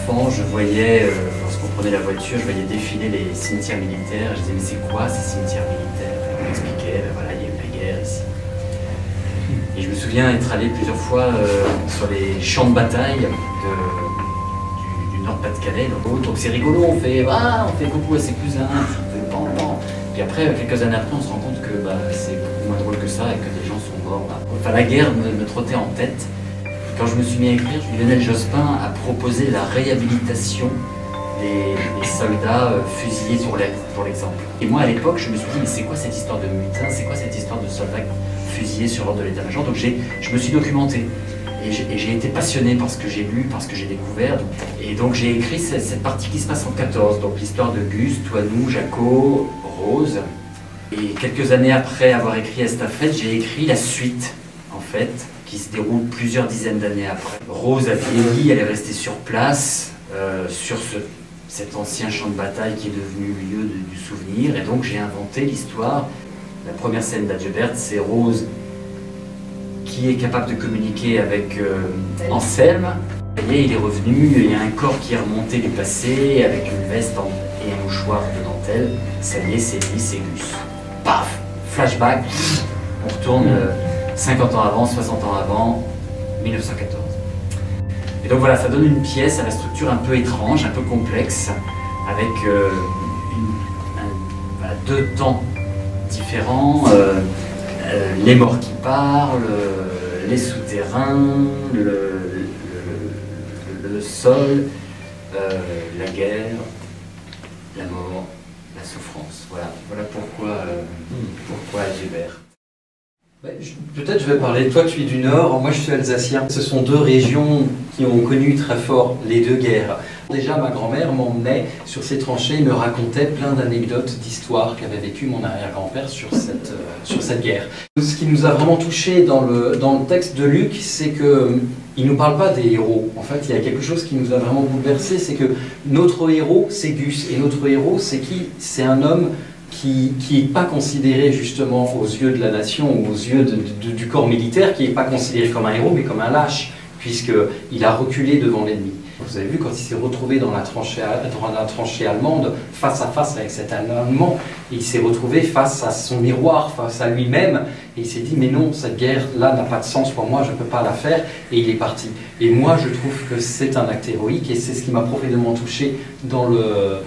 enfant, je voyais, lorsqu'on prenait la voiture, je voyais défiler les cimetières militaires. Je disais, mais c'est quoi ces cimetières militaires? Et on m'expliquait, ben voilà, il y a eu la guerre ici. Et je me souviens être allé plusieurs fois sur les champs de bataille du Nord-Pas-de-Calais. Donc c'est rigolo, on fait coucou à ses cousins, on fait pan pan. Puis après, quelques années après, on se rend compte que c'est beaucoup moins drôle que ça et que des gens sont morts. Enfin, la guerre me trottait en tête. Quand je me suis mis à écrire, Lionel Jospin a proposé la réhabilitation des soldats fusillés pour l'exemple. Et moi, à l'époque, je me suis dit, mais c'est quoi cette histoire de mutin? C'est quoi cette histoire de soldats fusillés sur l'ordre de l'état-major? Donc je me suis documenté. Et j'ai été passionné par ce que j'ai lu, par ce que j'ai découvert. Et donc j'ai écrit cette partie qui se passe en 14, donc l'histoire de Gus, Toinou, Jaco, Rose. Et quelques années après avoir écrit Estafette, j'ai écrit la suite, en fait, qui se déroule plusieurs dizaines d'années après. Rose a vieilli, elle est restée sur place, sur cet ancien champ de bataille qui est devenu lieu du souvenir. Et donc j'ai inventé l'histoire. La première scène d'Adjebert, c'est Rose qui est capable de communiquer avec Anselme. Et il est revenu, il y a un corps qui est remonté du passé avec une veste et un mouchoir de dentelle. Ça y est, c'est lui, c'est Gus. Paf! Flashback, on retourne 50 ans avant, 60 ans avant, 1914. Et donc voilà, ça donne une pièce à la structure un peu étrange, un peu complexe, avec deux temps différents, les morts qui parlent, les souterrains, le sol, la guerre, la mort, la souffrance. Voilà pourquoi Adjebert. Peut-être je vais parler de toi, tu es du Nord, moi je suis alsacien. Ce sont deux régions qui ont connu très fort les deux guerres. Déjà ma grand-mère m'emmenait sur ces tranchées, me racontait plein d'anecdotes, d'histoires qu'avait vécu mon arrière-grand-père sur cette guerre. Ce qui nous a vraiment touché dans le texte de Luc, c'est qu'il ne nous parle pas des héros. En fait, il y a quelque chose qui nous a vraiment bouleversé, c'est que notre héros, c'est Gus. Et notre héros, c'est qui? C'est un homme qui n'est pas considéré justement aux yeux de la nation ou aux yeux du corps militaire, qui n'est pas considéré comme un héros mais comme un lâche, puisqu'il a reculé devant l'ennemi. Vous avez vu quand il s'est retrouvé dans la tranchée allemande, face à face avec cet Allemand, il s'est retrouvé face à son miroir, face à lui-même, et il s'est dit mais non, cette guerre-là n'a pas de sens pour moi, je ne peux pas la faire, et il est parti. Et moi je trouve que c'est un acte héroïque, et c'est ce qui m'a profondément touché dans le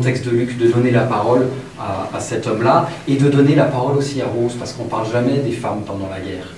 texte de Luc, de donner la parole à cet homme-là, et de donner la parole aussi à Rose, parce qu'on ne parle jamais des femmes pendant la guerre.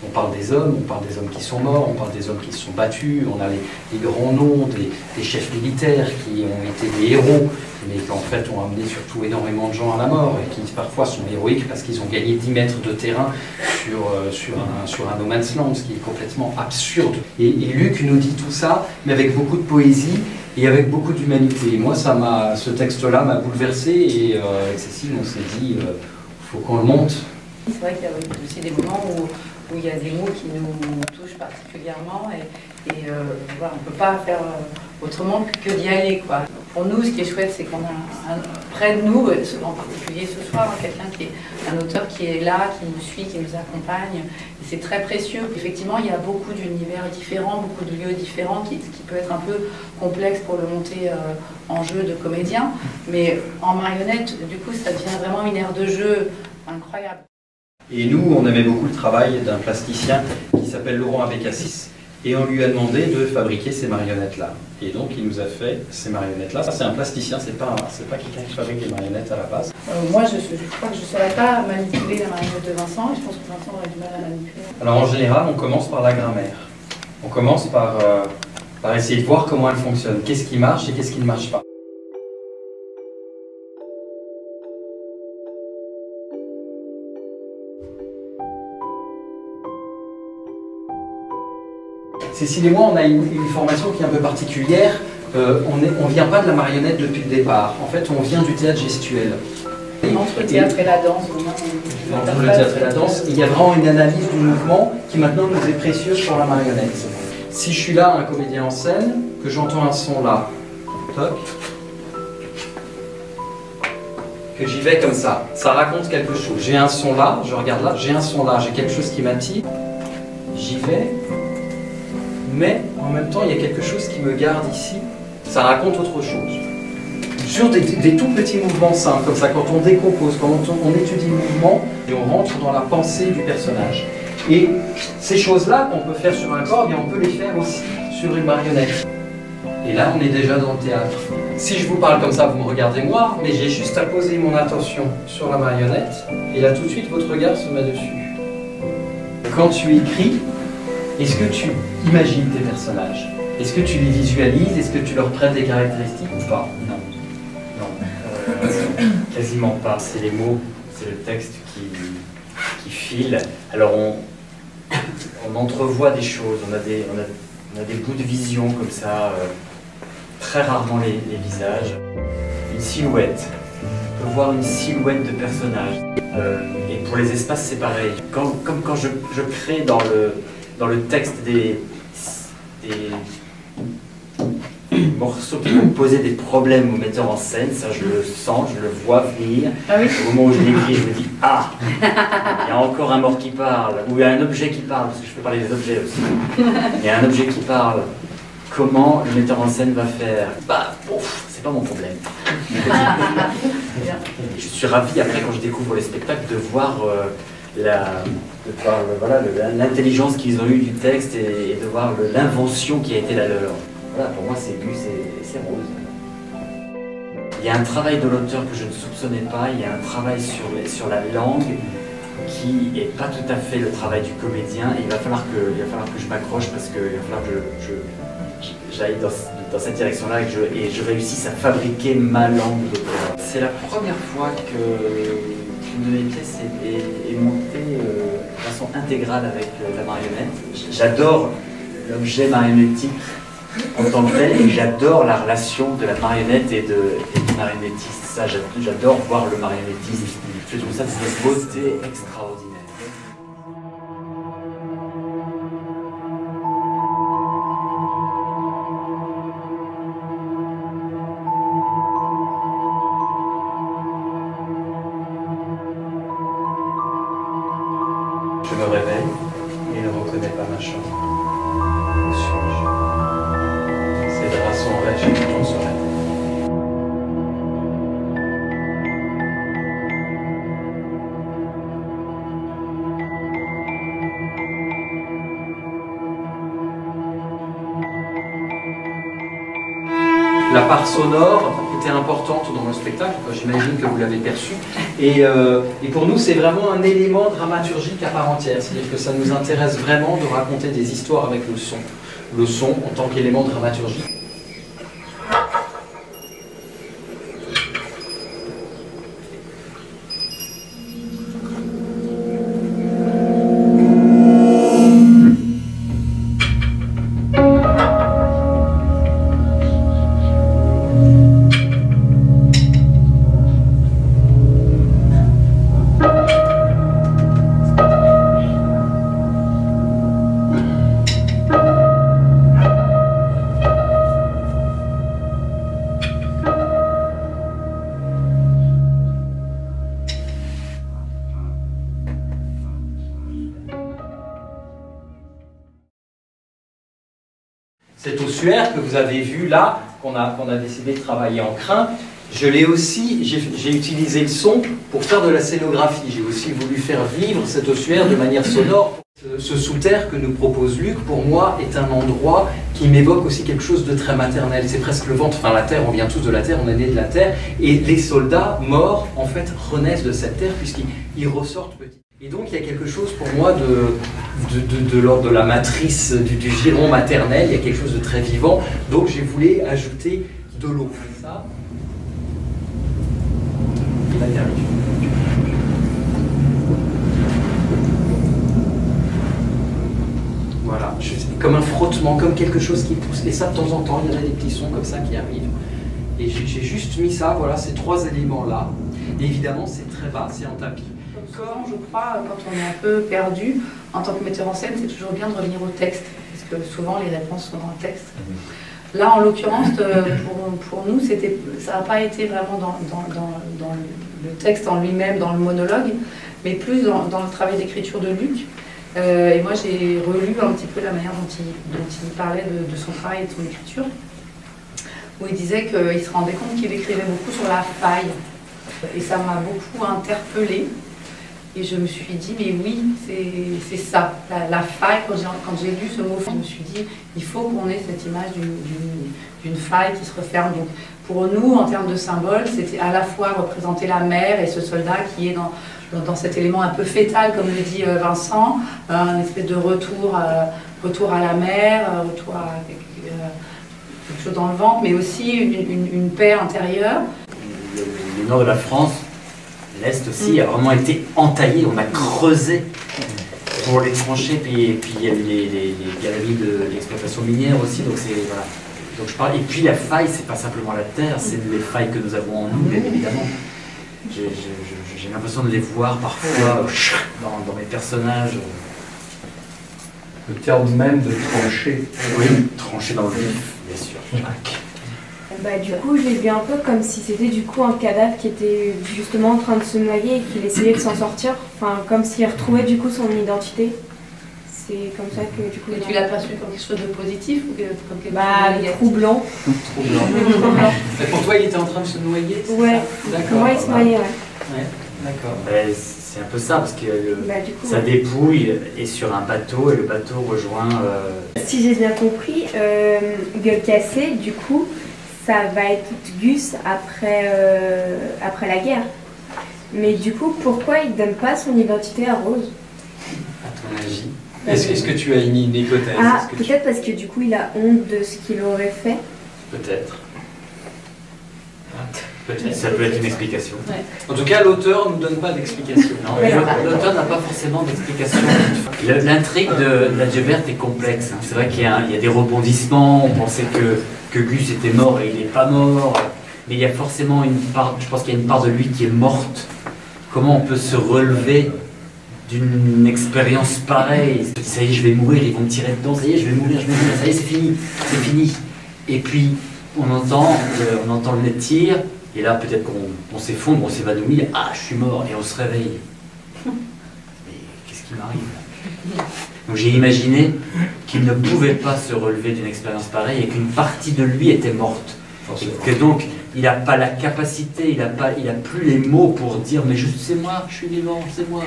On parle des hommes qui sont morts, on parle des hommes qui se sont battus, on a les grands noms des chefs militaires qui ont été des héros, mais qui en fait ont amené surtout énormément de gens à la mort, et qui parfois sont héroïques parce qu'ils ont gagné 10 mètres de terrain sur un no man's land, ce qui est complètement absurde. Et Luc nous dit tout ça, mais avec beaucoup de poésie, et avec beaucoup d'humanité. Moi, ce texte-là m'a bouleversé, et avec Cécile, on s'est dit, il faut qu'on le monte. C'est vrai qu'il y a aussi des moments où il y a des mots qui nous touchent particulièrement, et voilà, on ne peut pas faire autrement que d'y aller, quoi. Pour nous, ce qui est chouette, c'est qu'on a près de nous, en particulier ce soir, quelqu'un qui est un auteur qui est là, qui nous suit, qui nous accompagne. C'est très précieux. Effectivement, il y a beaucoup d'univers différents, beaucoup de lieux différents, qui peut être un peu complexe pour le monter en jeu de comédien. Mais en marionnette, du coup, ça devient vraiment une aire de jeu incroyable. Et nous, on aimait beaucoup le travail d'un plasticien qui s'appelle Laurent Abécassis, et on lui a demandé de fabriquer ces marionnettes-là. Et donc, il nous a fait ces marionnettes-là. Ça, c'est un plasticien, c'est pas quelqu'un qui fabrique des marionnettes à la base. Moi, je crois que je ne saurais pas manipuler la marionnette de Vincent, et je pense que Vincent aurait du mal à la manipuler. Alors, en général, on commence par la grammaire. On commence par essayer de voir comment elle fonctionne. Qu'est-ce qui marche et qu'est-ce qui ne marche pas. Cécile et moi, on a une formation qui est un peu particulière. On ne vient pas de la marionnette depuis le départ. En fait, on vient du théâtre gestuel. Entre le théâtre et la danse, entre le théâtre et la danse, il y a vraiment une analyse du mouvement qui maintenant nous est précieuse pour la marionnette. Si je suis là, un comédien en scène, que j'entends un son là, toc, que j'y vais comme ça raconte quelque chose. J'ai un son là, je regarde là, j'ai un son là, j'ai quelque chose qui m'attire, j'y vais, mais en même temps il y a quelque chose qui me garde ici, Ça raconte autre chose. Sur des tout petits mouvements simples, comme ça, quand on décompose, quand on étudie le mouvement, et on rentre dans la pensée du personnage. Et ces choses-là qu'on peut faire sur un corps, on peut les faire aussi sur une marionnette. Et là, on est déjà dans le théâtre. Si je vous parle comme ça, vous me regardez moi, mais j'ai juste à poser mon attention sur la marionnette, et là, tout de suite, votre regard se met dessus. Quand tu écris, est-ce que tu imagines tes personnages? Est-ce que tu les visualises? Est-ce que tu leur prêtes des caractéristiques ou pas? Non. Quasiment pas. C'est les mots, c'est le texte qui file. Alors on entrevoit des choses, on a des bouts de vision comme ça, très rarement les visages. Une silhouette. On peut voir une silhouette de personnage. Et pour les espaces, c'est pareil. Comme quand je crée dans le texte des morceaux qui vont poser des problèmes au metteur en scène, ça je le sens, je le vois venir. Ah oui. Au moment où je l'écris, je me dis « Ah, il y a encore un mort qui parle » ou il y a un objet qui parle, parce que je peux parler des objets aussi. Il y a un objet qui parle. Comment le metteur en scène va faire? Bah, c'est pas mon problème. Je suis ravi après, quand je découvre les spectacles, de voir l'intelligence qu'ils ont eue du texte et de voir l'invention qui a été la leur. Voilà, pour moi, c'est bu, c'est rose. Il y a un travail de l'auteur que je ne soupçonnais pas, il y a un travail sur la langue qui n'est pas tout à fait le travail du comédien. Et il va falloir que je m'accroche parce qu'il va falloir que j'aille dans cette direction-là et je réussisse à fabriquer ma langue d'auteur. C'est la première fois qu'une de mes pièces est montée de façon intégrale avec la marionnette. J'adore l'objet marionnettique en tant que tel, et j'adore la relation de la marionnette et du marionnettiste. Ça, j'adore voir le marionnettiste. Je trouve ça d'une beauté extraordinaire. Je me réveille et ne reconnais pas ma chambre. Où suis-je? Ces draps sont vrais, j'ai tout se réveille. La part sonore était importante dans le spectacle, j'imagine que vous l'avez perçu. Et pour nous, c'est vraiment un élément dramaturgique à part entière. C'est-à-dire que ça nous intéresse vraiment de raconter des histoires avec le son. Le son en tant qu'élément dramaturgique. Cet ossuaire que vous avez vu là, qu'on a décidé de travailler en crin, j'ai utilisé le son pour faire de la scénographie. J'ai aussi voulu faire vivre cet ossuaire de manière sonore. Ce sous-terre que nous propose Luc, pour moi, est un endroit qui m'évoque aussi quelque chose de très maternel. C'est presque le ventre, enfin la terre, on vient tous de la terre, on est né de la terre. Et les soldats morts, en fait, renaissent de cette terre puisqu'ils ressortent petits. Et donc il y a quelque chose pour moi de l'ordre de la matrice du giron maternel, il y a quelque chose de très vivant, donc j'ai voulu ajouter de l'eau. Ça, il va bien. Voilà, comme un frottement, comme quelque chose qui pousse, et ça de temps en temps, il y a des petits sons comme ça qui arrivent. Et j'ai juste mis ça, voilà, ces trois éléments-là. Et évidemment, c'est très bas, c'est en tapis. Souvent, je crois, quand on est un peu perdu, en tant que metteur en scène, c'est toujours bien de revenir au texte, parce que souvent les réponses sont dans le texte. Là, en l'occurrence, pour nous, ça n'a pas été vraiment dans le texte en lui-même, dans le monologue, mais plus dans le travail d'écriture de Luc. Et moi, j'ai relu un petit peu la manière dont il parlait de son travail et de son écriture, où il disait qu'il se rendait compte qu'il écrivait beaucoup sur la faille. Et ça m'a beaucoup interpellée. Et je me suis dit, mais oui, c'est ça, la faille. Quand j'ai lu ce mot, je me suis dit, il faut qu'on ait cette image d'une faille qui se referme. Donc, pour nous, en termes de symbole, c'était à la fois représenter la mer et ce soldat qui est dans cet élément un peu fœtal, comme le dit Vincent, un espèce de retour à la mer, retour à quelque chose dans le ventre, mais aussi une paix intérieure. Le nord de la France, l'Est aussi, a vraiment été entaillé, on a creusé pour les tranchées, puis il y a eu les galeries de l'exploitation minière aussi, donc c'est voilà. Donc je parle, et puis la faille, c'est pas simplement la terre, c'est les failles que nous avons en nous, bien évidemment. J'ai l'impression de les voir parfois dans mes personnages. Le terme même de trancher. Oui, trancher dans le vif, bien sûr. Du coup, je l'ai vu un peu comme si c'était du coup un cadavre qui était justement en train de se noyer et qu'il essayait de s'en sortir. Enfin, comme s'il retrouvait du coup son identité. C'est comme ça que du coup... Et tu l'as perçu comme quelque chose de positif ou comme quelque chose de négatif? Troublant. Troublant. Et pour toi, il était en train de se noyer? Ouais. D'accord. Moi, il se noyait, ouais. D'accord. C'est un peu ça, parce que du coup, sa dépouille est sur un bateau et le bateau rejoint... Si j'ai bien compris, Gueule Cassée, du coup, ça va être Gus après la guerre. Mais du coup, pourquoi il ne donne pas son identité à Rose? À ton avis? Est-ce que tu as une hypothèse? Peut-être parce que du coup, il a honte de ce qu'il aurait fait. Peut-être. Peut-être. Ça peut être une explication. Ouais. En tout cas, l'auteur ne nous donne pas d'explication. Non, l'auteur n'a pas forcément d'explication. L'intrigue de Ladjebert est complexe. C'est vrai qu'il y a des rebondissements. On pensait que Gus était mort et il n'est pas mort. Mais il y a forcément une part, je pense qu'il y a une part de lui qui est morte. Comment on peut se relever d'une expérience pareille? Ça y est, je vais mourir, ils vont me tirer dedans, ça y est, je vais mourir, ça y est, c'est fini. Et puis, on entend le nez de tir, et là, peut-être qu'on s'effondre, on s'évanouit, ah, je suis mort, et on se réveille. Mais qu'est-ce qui m'arrive? Donc j'ai imaginé qu'il ne pouvait pas se relever d'une expérience pareille, et qu'une partie de lui était morte. Et que donc, il n'a pas la capacité, il a plus les mots pour dire, mais c'est moi, je suis vivant, c'est moi.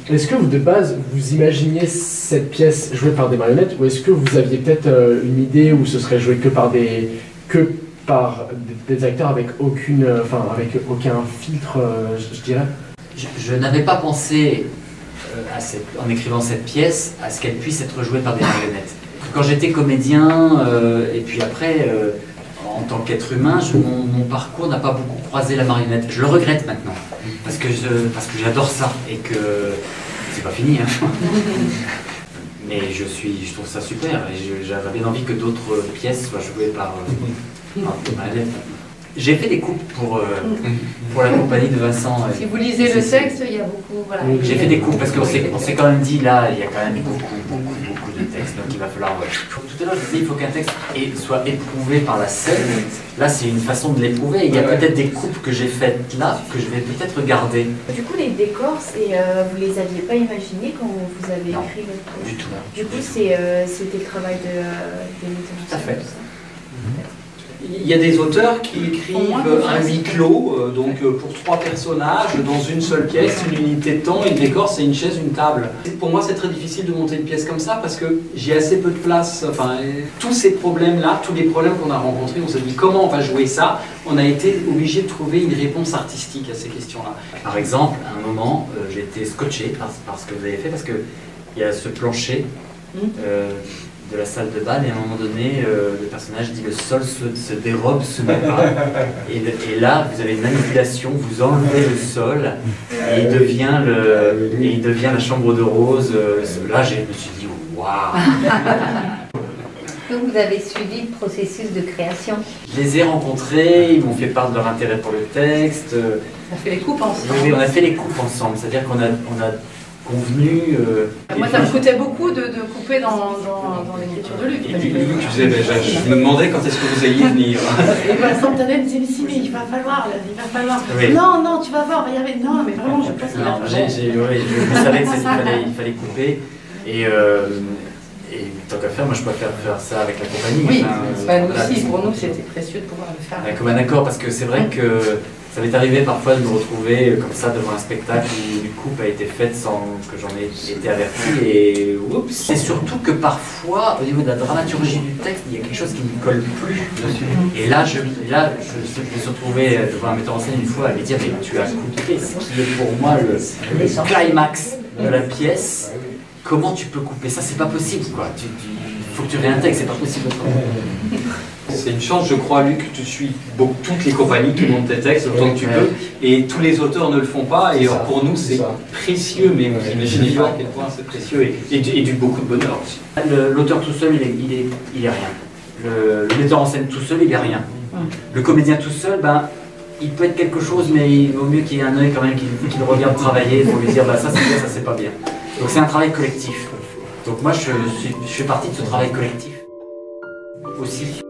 Est-ce que vous, de base, vous imaginiez cette pièce jouée par des marionnettes, ou est-ce que vous aviez peut-être une idée où ce serait joué que par des acteurs avec avec aucun filtre, je dirais? Je n'avais pas pensé, en écrivant cette pièce, à ce qu'elle puisse être jouée par des marionnettes. Quand j'étais comédien, et puis après, en tant qu'être humain, mon parcours n'a pas beaucoup croisé la marionnette. Je le regrette maintenant, parce que j'adore ça, et que c'est pas fini. Hein. Mais je trouve ça super, et j'avais bien envie que d'autres pièces soient jouées par des marionnettes. J'ai fait des coupes pour la compagnie de Vincent. Si vous lisez le texte, il y a beaucoup... Voilà, j'ai fait des coupes parce qu'on s'est quand même dit, là, il y a quand même beaucoup de textes, donc il va falloir... Tout à l'heure, je disais, il faut qu'un texte soit éprouvé par la scène. Là, c'est une façon de l'éprouver. Il y a peut-être des coupes que j'ai faites là, que je vais peut-être garder. Du coup, les décors, vous les aviez pas imaginés quand vous avez écrit le projet? Du tout. Du coup, c'était le travail des metteurs en scène. Tout à fait. Il y a des auteurs qui écrivent un huis clos, donc pour 3 personnages, dans une seule pièce, une unité de temps, et le décor c'est une chaise, une table. Pour moi c'est très difficile de monter une pièce comme ça parce que j'ai assez peu de place. Enfin, tous ces problèmes-là, tous les problèmes qu'on a rencontrés, on s'est dit comment on va jouer ça. On a été obligé de trouver une réponse artistique à ces questions-là. Par exemple, à un moment, j'ai été scotché par ce que vous avez fait, parce qu'il y a ce plancher de la salle de bal, et à un moment donné, le personnage dit le sol se dérobe sous mes pas. Et là, vous avez une manipulation, vous enlevez le sol, et il devient la chambre de Rose. Là, je me suis dit, waouh! Vous avez suivi le processus de création? Je les ai rencontrés, ils m'ont fait part de leur intérêt pour le texte. On a fait les coupes ensemble. Oui, on a fait les coupes ensemble, c'est-à-dire qu'on a convenu... Moi, ça me coûtait beaucoup de couper dans l'écriture de Luc. Et Luc, tu disais, je me demandais quand est-ce que vous alliez venir. Et Vincent Tanet me disait, mais si, mais il va falloir. Oui. Non, tu vas voir, il va y avoir... Non, mais vraiment, je pense qu'il je savais qu'il fallait couper. Et tant qu'à faire, moi je préfère faire ça avec la compagnie. Oui, Enfin, nous voilà, aussi, pour nous c'était précieux de pouvoir le faire. avec un accord, parce que c'est vrai que ça m'est arrivé parfois de me retrouver comme ça devant un spectacle où une coupe a été faite sans que j'en ai été averti et oups. C'est surtout que parfois, au niveau de la dramaturgie du texte, il y a quelque chose qui ne colle plus dessus. Et là, je me suis retrouvé devant un metteur en scène une fois à lui dire mais tu as coupé ce qui est pour moi le climax de la pièce. Comment tu peux couper ça? C'est pas possible quoi. Il faut que tu réintègres, c'est pas possible autrement. C'est une chance, je crois, Luc, que tu suis toutes les compagnies qui montent tes textes autant que tu peux, et tous les auteurs ne le font pas, et alors pour nous c'est précieux, mais vous imaginez pas à quel point c'est précieux, et du beaucoup de bonheur aussi. L'auteur tout seul, il est rien. Le metteur en scène tout seul, il est rien. Le comédien tout seul, ben, il peut être quelque chose, mais il vaut mieux qu'il y ait un œil quand même qui le regarde travailler pour lui dire bah, ça c'est bien, ça c'est pas bien. Donc c'est un travail collectif. Donc moi je fais partie de ce travail collectif aussi.